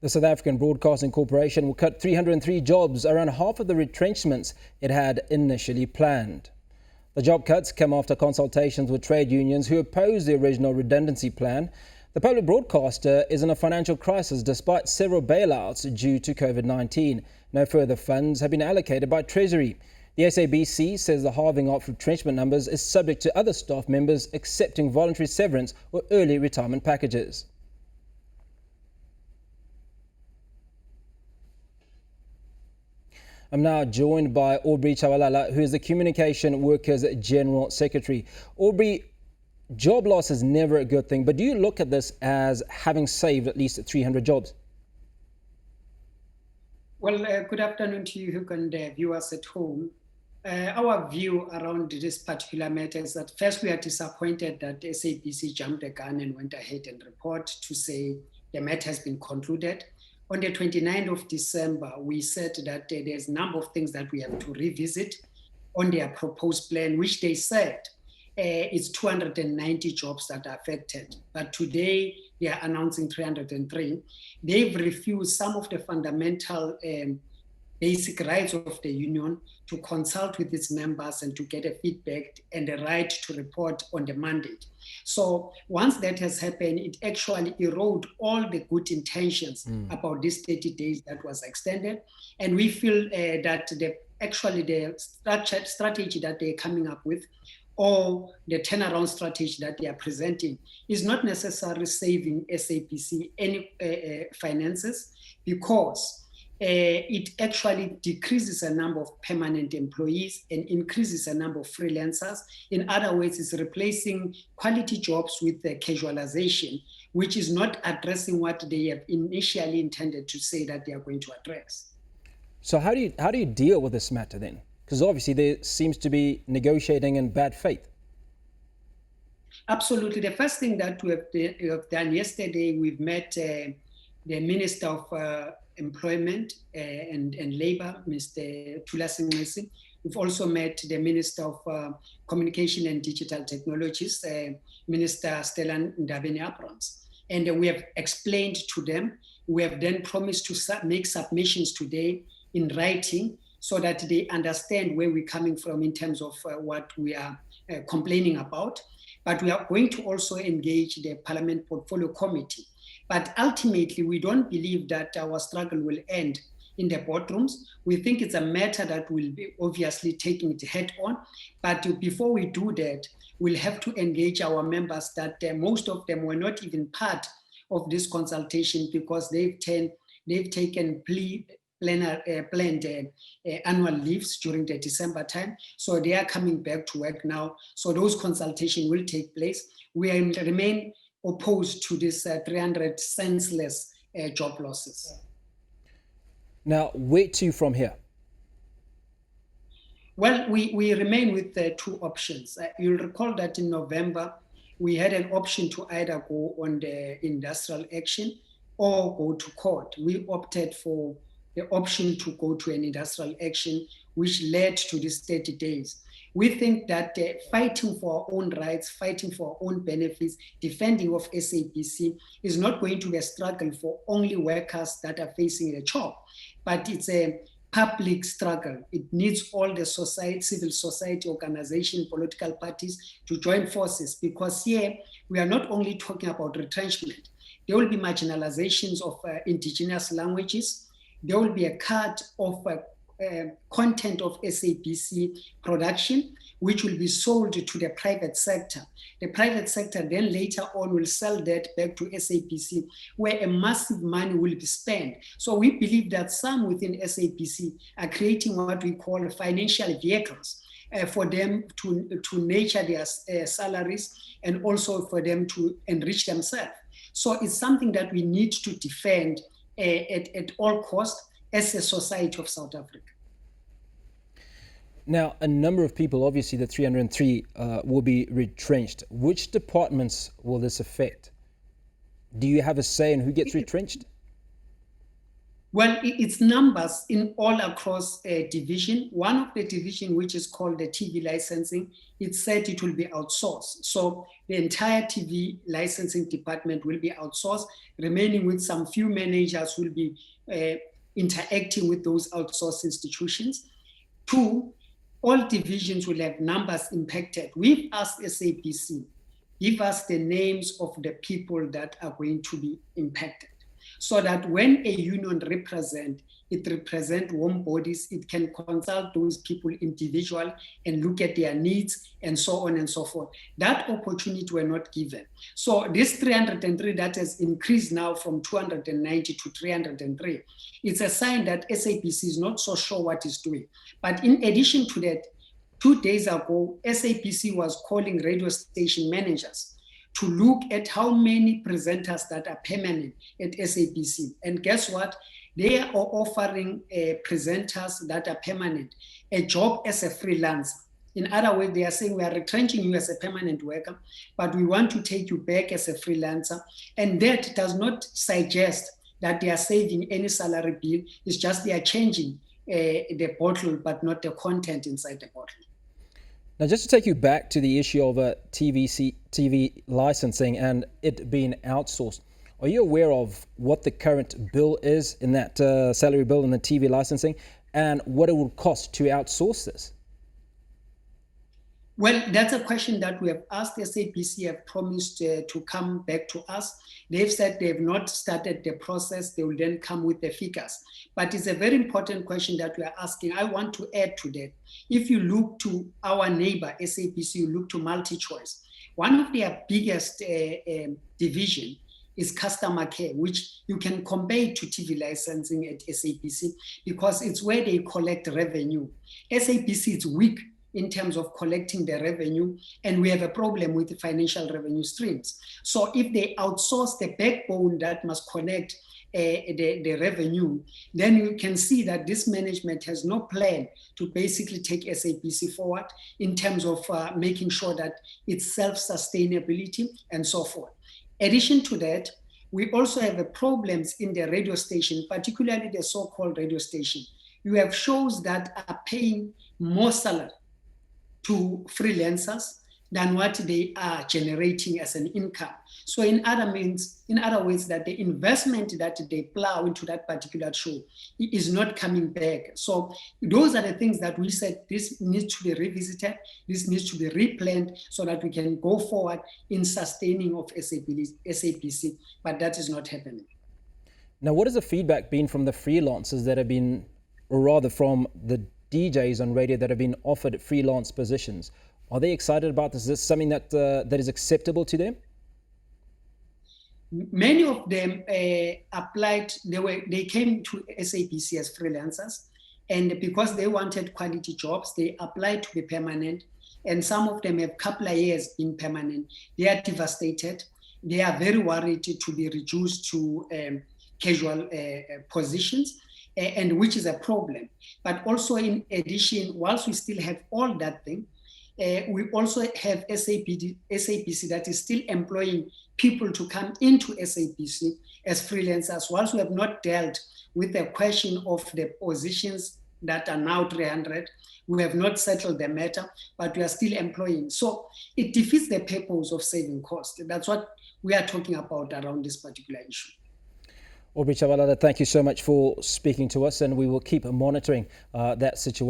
The South African Broadcasting Corporation will cut 303 jobs, around half of the retrenchments it had initially planned. The job cuts come after consultations with trade unions who oppose the original redundancy plan. The public broadcaster is in a financial crisis despite several bailouts due to COVID-19. No further funds have been allocated by Treasury. The SABC says the halving of retrenchment numbers is subject to other staff members accepting voluntary severance or early retirement packages. I'm now joined by Aubrey Shabalala, who is the Communication Workers General Secretary. Aubrey, job loss is never a good thing, but do you look at this as having saved at least 300 jobs? Well, good afternoon to you, Hugh, and viewers at home. Our view around this particular matter is that first we are disappointed that SABC jumped the gun and went ahead and report to say the matter has been concluded. On the 29th of December, we said that there's a number of things that we have to revisit on their proposed plan, which they said it's 290 jobs that are affected. But today, they are announcing 303. They've refused some of the fundamental basic rights of the union to consult with its members and to get a feedback and the right to report on the mandate. So once that has happened, it actually eroded all the good intentions about this 30 days that was extended. And we feel that the strategy that they're coming up with, or the turnaround strategy that they are presenting, is not necessarily saving SABC any finances, because it actually decreases a number of permanent employees and increases a number of freelancers. In other words, it's replacing quality jobs with casualization, which is not addressing what they have initially intended to say that they are going to address. So how do you deal with this matter then? Because obviously there seems to be negotiating in bad faith. Absolutely. The first thing that we have done yesterday, we've met the Minister of Employment and Labour, Mr. Thulasing Mesi. We've also met the Minister of Communication and Digital Technologies, Minister Stella Ndabeni-Abrahams. And we have explained to them. We have then promised to make submissions today in writing so that they understand where we're coming from in terms of what we are complaining about. But we are going to also engage the Parliament Portfolio Committee. But ultimately, we don't believe that our struggle will end in the boardrooms. We think it's a matter that will be obviously taking it head on. But before we do that, we'll have to engage our members that most of them were not even part of this consultation because they've taken planned annual leaves during the December time. So they are coming back to work now. So those consultations will take place. We remain opposed to this 300 senseless job losses. Now, where to from here? Well, we remain with two options. You'll recall that in November, we had an option to either go on the industrial action or go to court. We opted for the option to go to an industrial action, which led to these 30 days. We think that fighting for our own rights, fighting for our own benefits, defending of SABC is not going to be a struggle for only workers that are facing a job, but it's a public struggle. It needs all the civil society organization, political parties to join forces, because here we are not only talking about retrenchment. There will be marginalizations of indigenous languages. There will be a cut of content of SABC production, which will be sold to the private sector. The private sector then later on will sell that back to SABC, where a massive money will be spent. So we believe that some within SABC are creating what we call financial vehicles for them to nurture their salaries and also for them to enrich themselves. So it's something that we need to defend at all costs as a society of South Africa. Now, a number of people, obviously the 303, will be retrenched. Which departments will this affect? Do you have a say in who gets retrenched? Well, it's numbers in all across a division. One of the division, which is called the TV licensing, it said it will be outsourced. So the entire TV licensing department will be outsourced, remaining with some few managers who will be interacting with those outsourced institutions. Two, all divisions will have numbers impacted. We've asked SABC, give us the names of the people that are going to be impacted, so that when a union represents warm bodies, it can consult those people individually and look at their needs and so on and so forth. That opportunity were not given. So this 303 that has increased now from 290 to 303, it's a sign that SABC is not so sure what it's doing. But in addition to that, 2 days ago, SABC was calling radio station managers to look at how many presenters that are permanent at SABC. And guess what? They are offering presenters that are permanent a job as a freelancer. In other words, they are saying we are retrenching you as a permanent worker, but we want to take you back as a freelancer. And that does not suggest that they are saving any salary bill. It's just they are changing the bottle, but not the content inside the bottle. Now, just to take you back to the issue of TV licensing and it being outsourced, are you aware of what the current bill is in that salary bill in the TV licensing and what it would cost to outsource this? Well, that's a question that we have asked. SABC have promised to come back to us. They've said they've not started the process. They will then come with the figures. But it's a very important question that we are asking. I want to add to that. If you look to our neighbor, SABC, you look to MultiChoice. One of their biggest division is customer care, which you can compare to TV licensing at SABC because it's where they collect revenue. SABC is weak in terms of collecting the revenue, and we have a problem with the financial revenue streams. So if they outsource the backbone that must connect the revenue, then you can see that this management has no plan to basically take SABC forward in terms of making sure that it's self-sustainability and so forth. Addition to that, we also have problems in the radio station, particularly the so-called radio station. You have shows that are paying more salary to freelancers than what they are generating as an income. So in other ways, that the investment that they plow into that particular show is not coming back. So those are the things that we said this needs to be revisited, this needs to be replanned so that we can go forward in sustaining of SABC, but that is not happening. Now, what has the feedback been from the freelancers that have been, or rather from the DJs on radio that have been offered freelance positions? Are they excited about this? Is this something that that is acceptable to them? Many of them applied. They came to SABC as freelancers, and because they wanted quality jobs, they applied to be permanent. And some of them have a couple of years been permanent. They are devastated. They are very worried to be reduced to casual positions. And which is a problem. But also in addition, whilst we still have all that thing, we also have SABC that is still employing people to come into SABC as freelancers, whilst we have not dealt with the question of the positions that are now 300. We have not settled the matter, but we are still employing. So it defeats the purpose of saving costs. That's what we are talking about around this particular issue. Aubrey Shabalala, thank you so much for speaking to us, and we will keep monitoring that situation.